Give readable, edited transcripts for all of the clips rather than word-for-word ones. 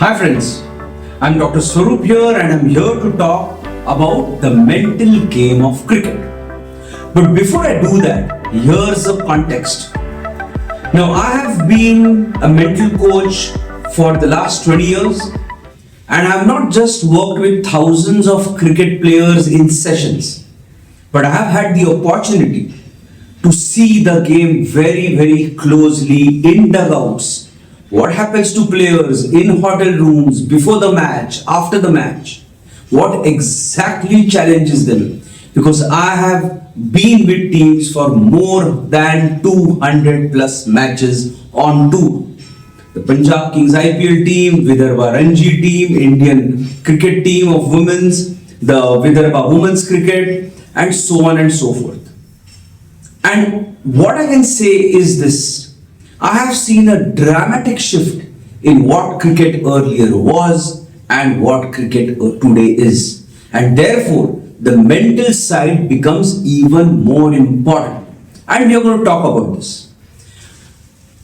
Hi friends, I'm Dr. Swaroop here and I'm here to talk about the mental game of cricket. But before I do that, here's the context. Now I have been a mental coach for the last 20 years and I've not just worked with thousands of cricket players in sessions, but I have had the opportunity to see the game very closely in dugouts. What happens to players in hotel rooms before the match, after the match? What exactly challenges them? Because I have been with teams for more than 200 plus matches on tour. The Punjab Kings IPL team, Vidarbha Ranji team, Indian cricket team of women's, the Vidarbha women's cricket, and so on and so forth. And what I can say is this. I have seen a dramatic shift in what cricket earlier was and what cricket today is. And therefore, the mental side becomes even more important. And we are going to talk about this.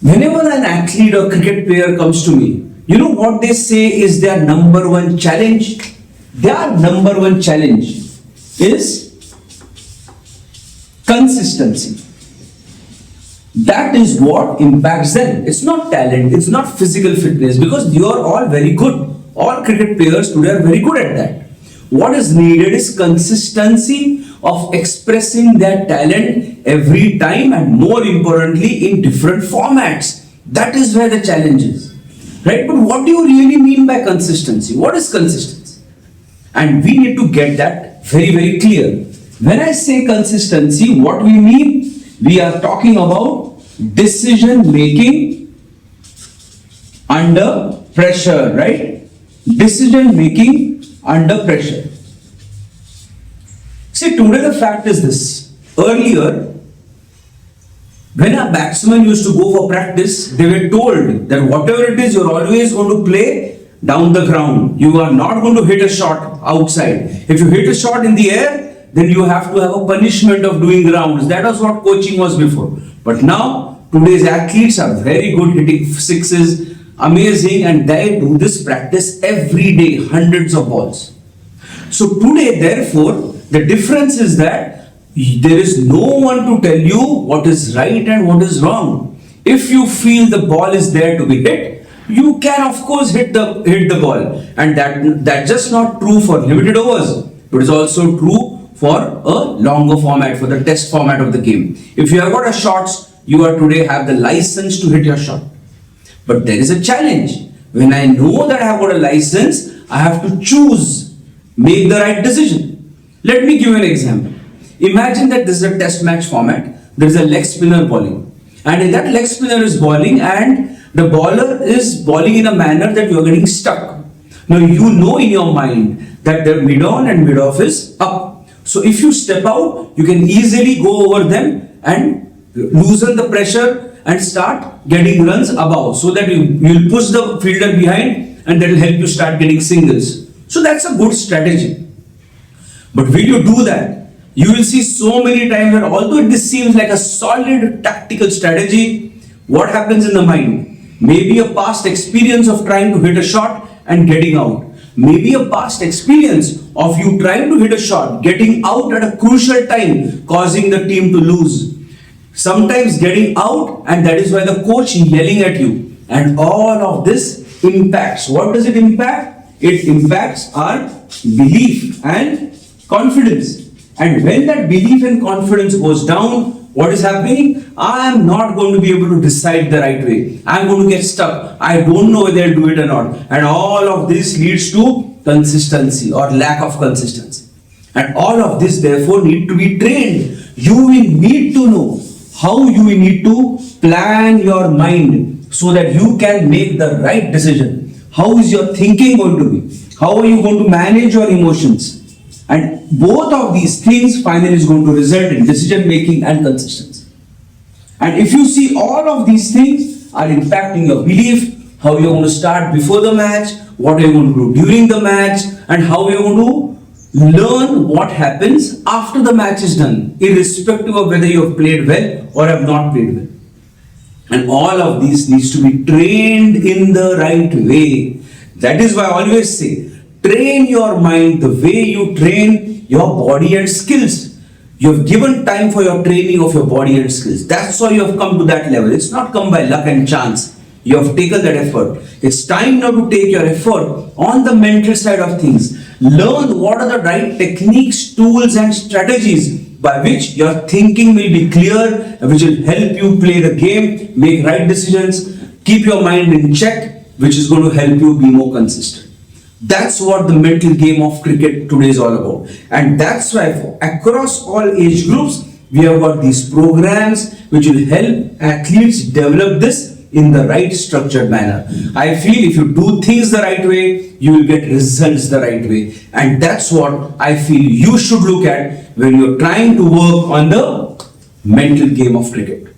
Whenever an athlete or cricket player comes to me, you know what they say is their number one challenge? Their number one challenge is consistency. That is what impacts them. It's not talent, it's not physical fitness, because you are all very good. All cricket players today are very good at that. What is needed is consistency of expressing their talent every time, and more importantly in different formats. That is where the challenge is. Right? But what do you really mean by consistency? What is consistency? And we need to get that very clear. When I say consistency, what we mean? We are talking about decision making under pressure, right? Decision making under pressure. See, today the fact is this. Earlier, when a batsman used to go for practice, they were told that whatever it is, you're always going to play down the ground. You are not going to hit a shot outside. If you hit a shot in the air, then you have to have a punishment of doing rounds. That was what coaching was before. But now, today's athletes are very good hitting sixes, amazing, and they do this practice every day, hundreds of balls. So today, therefore, the difference is that there is no one to tell you what is right and what is wrong. If you feel the ball is there to be hit, you can of course hit the ball. And that's just not true for limited overs. It is also true for a longer format, for the test format of the game. If you have got a shots, you are today have the license to hit your shot. But there is a challenge. When I know that I have got a license, I have to choose, make the right decision. Let me give you an example. Imagine that this is a test match format. There is a leg spinner bowling. And that leg spinner is bowling and the bowler is bowling in a manner that you are getting stuck. Now you know in your mind that the mid-on and mid-off is up. So if you step out, you can easily go over them and loosen the pressure and start getting runs above, so that you will push the fielder behind and that will help you start getting singles. So that's a good strategy. But when you do that, you will see so many times that although this seems like a solid tactical strategy, what happens in the mind? Maybe a past experience of trying to hit a shot and getting out. Maybe a past experience of you trying to hit a shot, getting out at a crucial time, causing the team to lose. Sometimes getting out, and that is why the coach is yelling at you. And all of this impacts. What does it impact? It impacts our belief and confidence. And when that belief and confidence goes down, what is happening? I am not going to be able to decide the right way. I am going to get stuck. I don't know whether I'll do it or not. And all of this leads to consistency or lack of consistency. And all of this therefore need to be trained. You will need to know how you will need to plan your mind so that you can make the right decision. How is your thinking going to be? How are you going to manage your emotions? And both of these things finally is going to result in decision making and consistency. And if you see all of these things are impacting your belief, how you're going to start before the match, what are you going to do during the match, and how you're going to learn what happens after the match is done, irrespective of whether you have played well or have not played well. And all of these needs to be trained in the right way. That is why I always say, train your mind the way you train your body and skills. You have given time for your training of your body and skills. That's why you have come to that level. It's not come by luck and chance. You have taken that effort. It's time now to take your effort on the mental side of things. Learn what are the right techniques, tools and strategies by which your thinking will be clear, which will help you play the game, make right decisions, keep your mind in check, which is going to help you be more consistent. That's what the mental game of cricket today is all about. And that's why for across all age groups, we have got these programs which will help athletes develop this in the right structured manner. I feel if you do things the right way, you will get results the right way. And that's what I feel you should look at when you're trying to work on the mental game of cricket.